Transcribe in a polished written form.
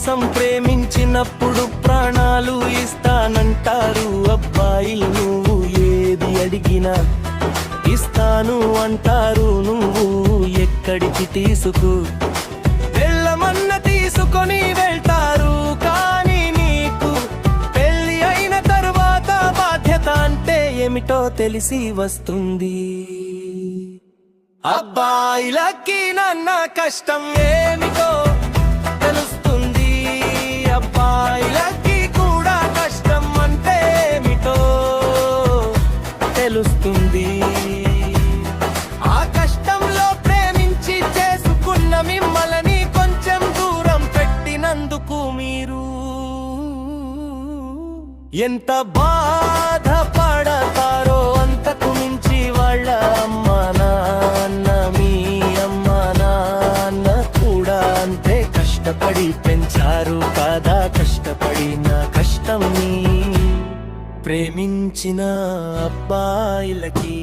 కోసం ప్రేమించినప్పుడు ప్రాణాలు ఇస్తానంటారు అబ్బాయిలు. నువ్వు ఏది అడిగినా ఇస్తాను అంటారు. నువ్వు ఎక్కడికి వెళ్ళమన్న తీసుకొని వెళ్తారు. కానీ నీకు పెళ్లి అయిన తరువాత బాధ్యత అంటే ఏమిటో తెలిసి వస్తుంది. అబ్బాయిలకి నాన్న కష్టం ఏమిటో తెలుస్తుంది. అబ్బాయిలకి కూడా కష్టం అంటే ఏమిటో తెలుస్తుంది. ఆ కష్టంలో ప్రేమించి చేసుకున్న మిమ్మల్ని కొంచెం దూరం పెట్టినందుకు మీరు ఎంత బాధపడతారో అంతకు మించి వాళ్ళ అమ్మ నాన్న, మీ అమ్మ నాన్న కూడా అంతే కష్టపడి పెంచారు కాదా. కష్టపడిన కష్టం ప్రేమించిన అబ్బాయిలకి